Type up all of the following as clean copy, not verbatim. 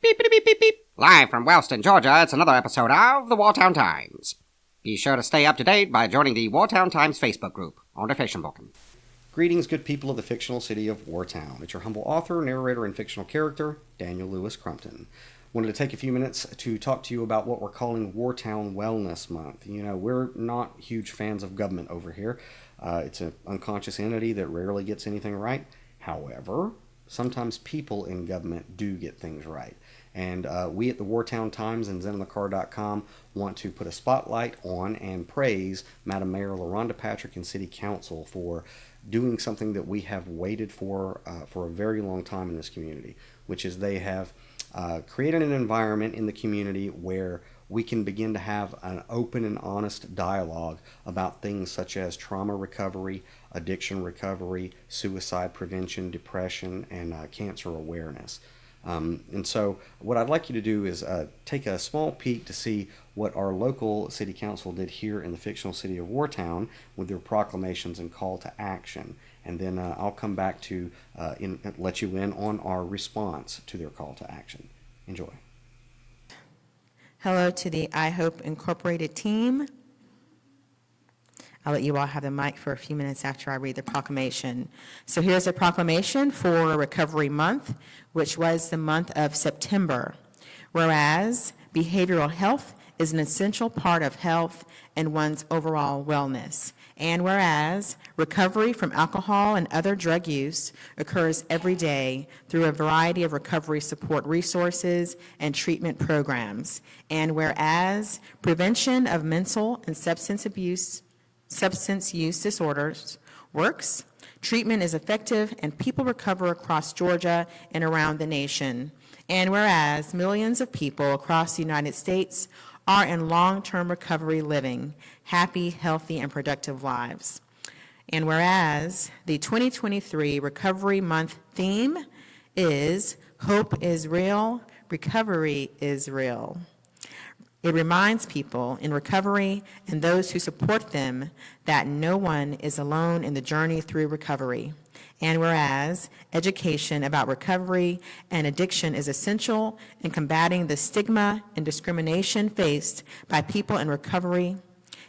Beep, beep, beep, beep, beep. Live from Wellston, Georgia, it's another episode of the Wartown Times. Be sure to stay up to date by joining the Wartown Times Facebook group under Facebook. Greetings, good people of the fictional city of Wartown. It's your humble author, narrator, and fictional character, Daniel Lewis Crumpton. Wanted to take a few minutes to talk to you about what we're calling Wartown Wellness Month. You know, we're not huge fans of government over here. It's an unconscious entity that rarely gets anything right. However, sometimes people in government do get things right. And we at the Wartown Times and ZenOnTheCar.com want to put a spotlight on and praise Madam Mayor LaRonda Patrick and City Council for doing something that we have waited for a very long time in this community, which is they have created an environment in the community where we can begin to have an open and honest dialogue about things such as trauma recovery, addiction recovery, suicide prevention, depression, and cancer awareness. And so what I'd like you to do is take a small peek to see what our local city council did here in the fictional city of Wartown with their proclamations and call to action. And then I'll come back to let you in on our response to their call to action. Enjoy. Hello to the I Hope Incorporated team. I'll let you all have the mic for a few minutes after I read the proclamation. So here's a proclamation for Recovery Month, which was the month of September. Whereas behavioral health is an essential part of health and one's overall wellness. And whereas recovery from alcohol and other drug use occurs every day through a variety of recovery support resources and treatment programs. And whereas prevention of mental and substance use disorders works, treatment is effective, and people recover across Georgia and around the nation. And whereas millions of people across the United States are in long-term recovery living happy, healthy, and productive lives. And whereas the 2023 Recovery Month theme is Hope is Real, Recovery is Real. It reminds people in recovery and those who support them that no one is alone in the journey through recovery. And whereas education about recovery and addiction is essential in combating the stigma and discrimination faced by people in recovery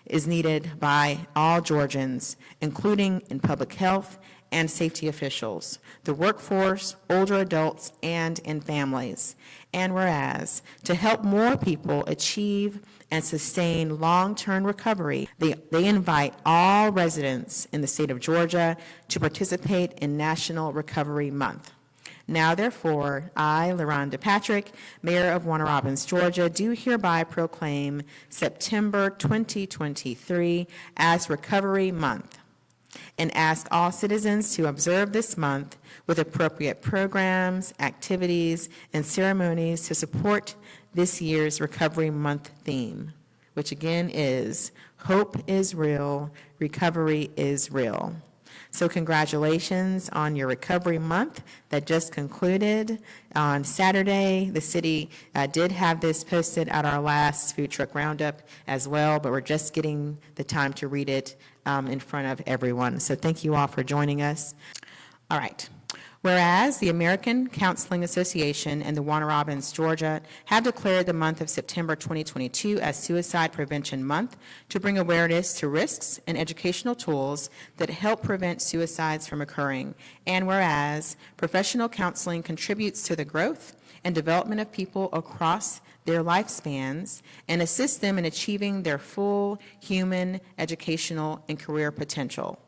is needed by all Georgians, including in public health and safety officials, the workforce, older adults, and in families. And whereas to help more people achieve and sustain long-term recovery, they invite all residents in the state of Georgia to participate in National Recovery Month. Now, therefore, I, LaRonda Patrick, Mayor of Warner Robins, Georgia, do hereby proclaim September 2023 as Recovery Month, and ask all citizens to observe this month with appropriate programs, activities, and ceremonies to support this year's Recovery Month theme, which again is Hope is Real, Recovery is Real. So congratulations on your Recovery Month that just concluded on Saturday. The city did have this posted at our last food truck roundup as well, but we're just getting the time to read it in front of everyone. So thank you all for joining us. All right. Whereas the American Counseling Association and the Warner Robins, Georgia, have declared the month of September 2022 as Suicide Prevention Month to bring awareness to risks and educational tools that help prevent suicides from occurring. And whereas professional counseling contributes to the growth and development of people across their lifespans and assists them in achieving their full human, educational, and career potential.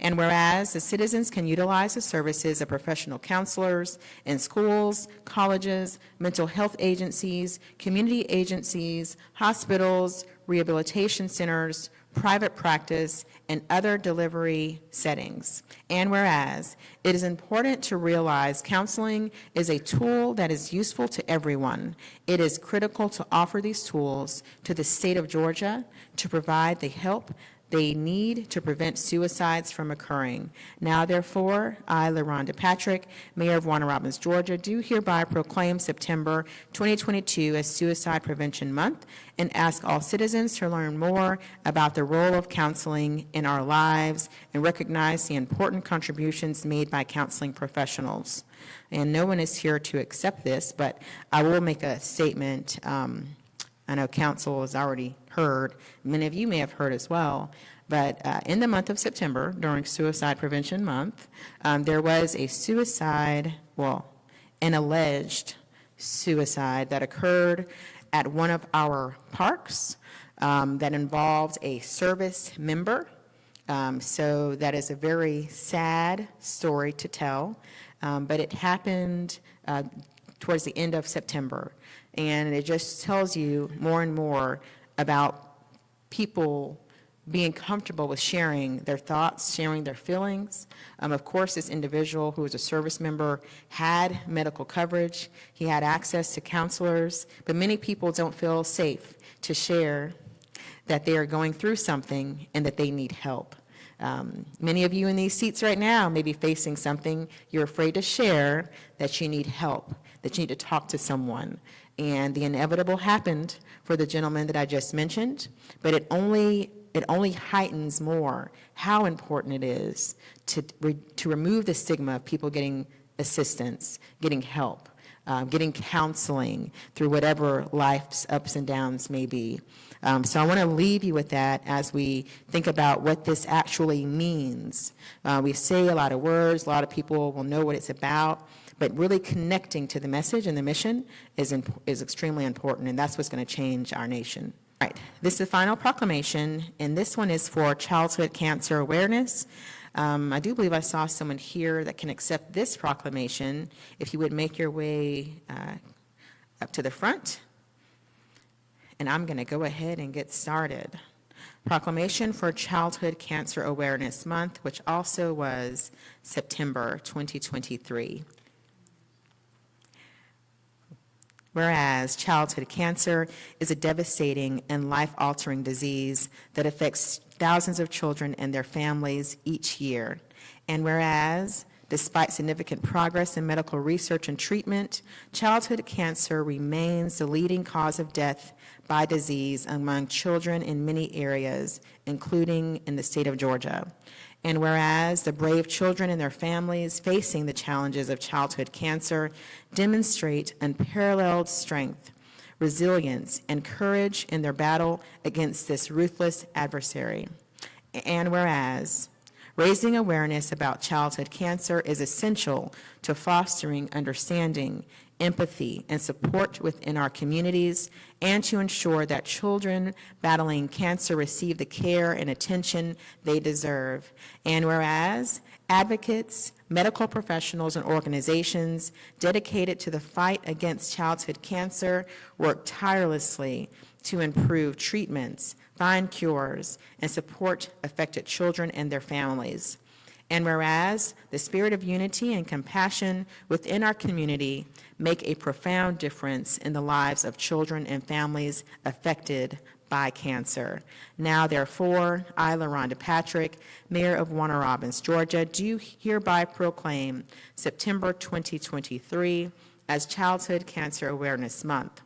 And whereas the citizens can utilize the services of professional counselors in schools, colleges, mental health agencies, community agencies, hospitals, rehabilitation centers, private practice, and other delivery settings. And whereas it is important to realize counseling is a tool that is useful to everyone, it is critical to offer these tools to the state of Georgia to provide the help they need to prevent suicides from occurring. Now, therefore, I, LaRonda Patrick, Mayor of Warner Robins, Georgia, do hereby proclaim September 2022 as Suicide Prevention Month and ask all citizens to learn more about the role of counseling in our lives and recognize the important contributions made by counseling professionals. And no one is here to accept this, but I will make a statement. I know council has already heard, many of you may have heard as well, but in the month of September, during Suicide Prevention Month, there was a suicide, an alleged suicide that occurred at one of our parks that involved a service member. So that is a very sad story to tell, but it happened towards the end of September. And it just tells you more and more about people being comfortable with sharing their thoughts, sharing their feelings. Of course, this individual who was a service member had medical coverage. He had access to counselors, but many people don't feel safe to share that they are going through something and that they need help. Many of you in these seats right now may be facing something you're afraid to share, that you need help, that you need to talk to someone. And the inevitable happened for the gentleman that I just mentioned, but it only heightens more how important it is to remove the stigma of people getting assistance, getting help, getting counseling through whatever life's ups and downs may be. So I want to leave you with that as we think about what this actually means. We say a lot of words, a lot of people will know what it's about, but really connecting to the message and the mission is extremely important, and that's what's going to change our nation. All right, this is the final proclamation, and this one is for childhood cancer awareness. I do believe I saw someone here that can accept this proclamation. If you would make your way up to the front, and I'm going to go ahead and get started. Proclamation for Childhood Cancer Awareness Month, which also was September 2023. Whereas childhood cancer is a devastating and life-altering disease that affects thousands of children and their families each year. And whereas, despite significant progress in medical research and treatment, childhood cancer remains the leading cause of death by disease among children in many areas, including in the state of Georgia. And whereas the brave children and their families facing the challenges of childhood cancer demonstrate unparalleled strength, resilience, and courage in their battle against this ruthless adversary. And whereas raising awareness about childhood cancer is essential to fostering understanding, empathy, and support within our communities, and to ensure that children battling cancer receive the care and attention they deserve. And whereas advocates, medical professionals, and organizations dedicated to the fight against childhood cancer work tirelessly to improve treatments, find cures, and support affected children and their families. And whereas the spirit of unity and compassion within our community make a profound difference in the lives of children and families affected by cancer. Now, therefore, I, LaRonda Patrick, Mayor of Warner Robins, Georgia, do hereby proclaim September 2023 as Childhood Cancer Awareness Month.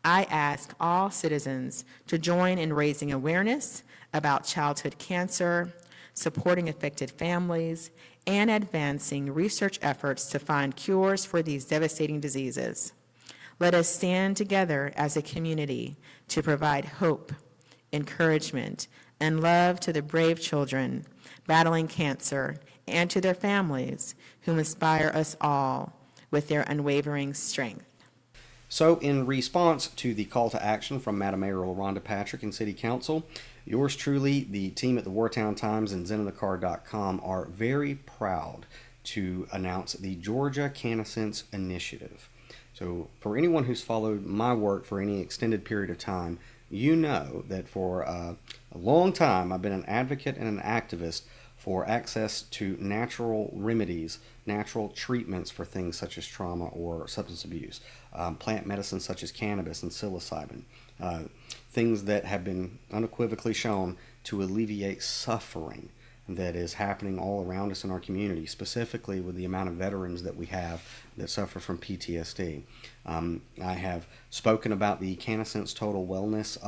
I ask all citizens to join in raising awareness about childhood cancer, supporting affected families, and advancing research efforts to find cures for these devastating diseases. Let us stand together as a community to provide hope, encouragement, and love to the brave children battling cancer and to their families who inspire us all with their unwavering strength. So, in response to the call to action from Madam Mayor LaRonda Patrick and City Council, yours truly, the team at the Wartown Times and ZenOfTheCard.com are very proud to announce the Georgia CannaSense Initiative. So, for anyone who's followed my work for any extended period of time, you know that for a long time I've been an advocate and an activist for access to natural remedies, natural treatments for things such as trauma or substance abuse, plant medicine such as cannabis and psilocybin, things that have been unequivocally shown to alleviate suffering that is happening all around us in our community, specifically with the amount of veterans that we have that suffer from PTSD. I have spoken about the CannaSense Total Wellness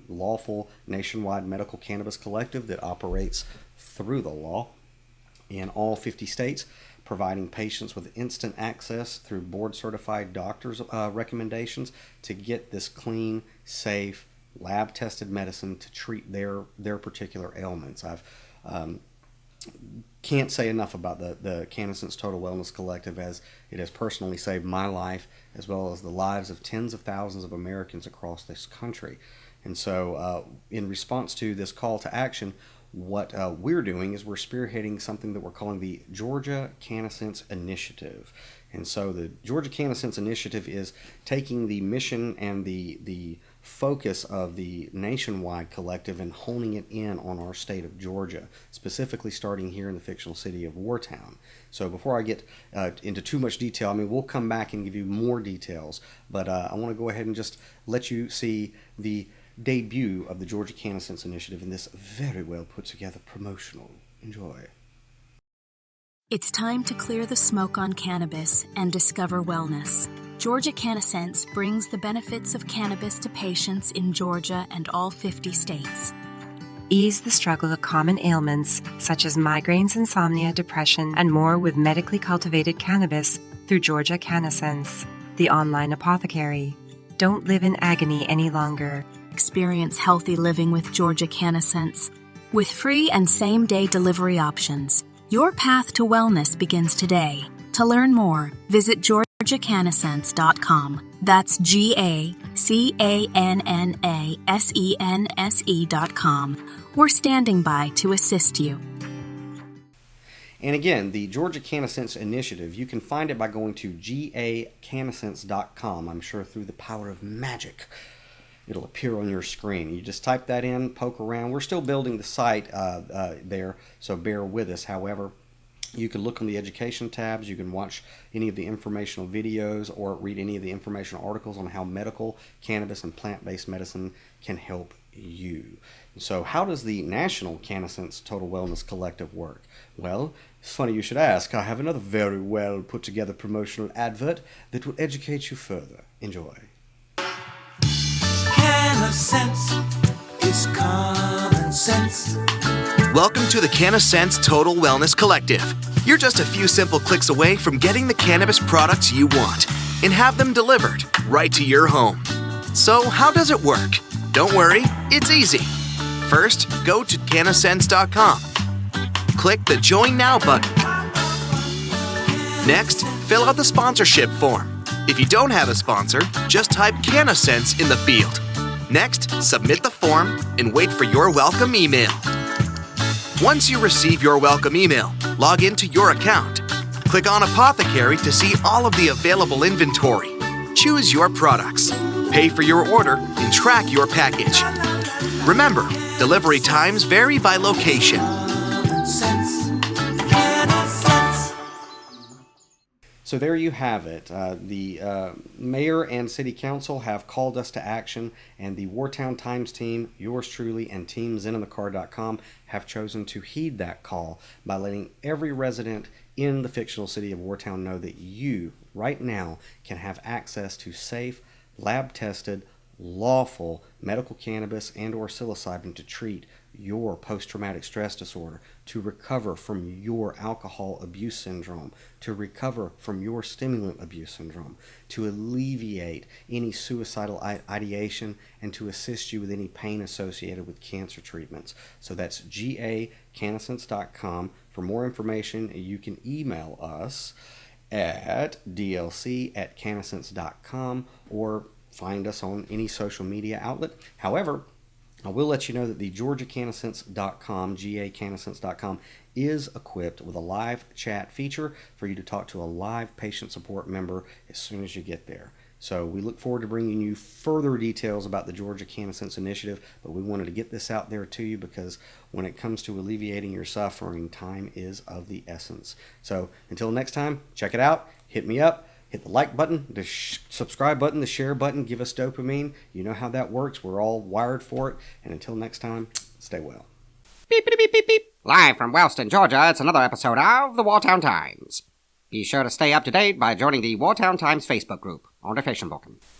lawful nationwide medical cannabis collective that operates through the law in all 50 states, providing patients with instant access through board-certified doctors' recommendations to get this clean, safe, lab-tested medicine to treat their particular ailments. I've can't say enough about the CannaSense Total Wellness Collective, as it has personally saved my life as well as the lives of tens of thousands of Americans across this country. And so in response to this call to action, what we're doing is we're spearheading something that we're calling the Georgia CannaSense Initiative. And so the Georgia CannaSense Initiative is taking the mission and the focus of the nationwide collective and honing it in on our state of Georgia, specifically starting here in the fictional city of Wartown. So before I get into too much detail, I mean, we'll come back and give you more details, but I want to go ahead and just let you see the debut of the Georgia CannaSense Initiative in this very well put together promotional. Enjoy. It's time to clear the smoke on cannabis and discover wellness. Georgia CannaSense brings the benefits of cannabis to patients in Georgia and all 50 states. Ease the struggle of common ailments such as migraines, insomnia, depression, and more with medically cultivated cannabis through Georgia CannaSense, the online apothecary. Don't live in agony any longer. Experience healthy living with Georgia CannaSense. With free and same-day delivery options, your path to wellness begins today. To learn more, visit GeorgiaCannaSense.com. That's GeorgiaCannaSense.com. We're standing by to assist you. And again, the Georgia CannaSense Initiative, you can find it by going to GaCannaSense.com. I'm sure through the power of magic, it'll appear on your screen. You just type that in, poke around. We're still building the site there, so bear with us. However, you can look on the education tabs. You can watch any of the informational videos or read any of the informational articles on how medical, cannabis, and plant-based medicine can help you. So how does the National CannaSense Total Wellness Collective work? Well, it's funny you should ask. I have another very well put together promotional advert that will educate you further. Enjoy. CannaSense is common sense. Welcome to the CannaSense Total Wellness Collective. You're just a few simple clicks away from getting the cannabis products you want and have them delivered right to your home. So how does it work? Don't worry, it's easy. First, go to CannaSense.com. Click the Join Now button. Next, fill out the sponsorship form. If you don't have a sponsor, just type CannaSense in the field. Next, submit the form and wait for your welcome email. Once you receive your welcome email, log into your account. Click on Apothecary to see all of the available inventory. Choose your products, pay for your order, and track your package. Remember, delivery times vary by location. So there you have it. The mayor and city council have called us to action, and the Wartown Times team, yours truly, and Team ZenInTheCar.com have chosen to heed that call by letting every resident in the fictional city of Wartown know that you, right now, can have access to safe, lab-tested, lawful medical cannabis and or psilocybin to treat your post-traumatic stress disorder, to recover from your alcohol abuse syndrome, to recover from your stimulant abuse syndrome, to alleviate any suicidal ideation, and to assist you with any pain associated with cancer treatments. So that's GaCannaSense.com. For more information, you can email us at dlc@cannasense.com or find us on any social media outlet. However, I will let you know that the GeorgiaCannaSense.com, GaCannaSense.com, is equipped with a live chat feature for you to talk to a live patient support member as soon as you get there. So we look forward to bringing you further details about the Georgia CannaSense Initiative, but we wanted to get this out there to you because when it comes to alleviating your suffering, time is of the essence. So until next time, check it out, hit me up, hit the like button, the subscribe button, the share button, give us dopamine. You know how that works. We're all wired for it. And until next time, stay well. Beep, beep, beep, beep, beep. Live from Wellston, Georgia, it's another episode of the Wartown Times. Be sure to stay up to date by joining the Wartown Times Facebook group on der Facebooken.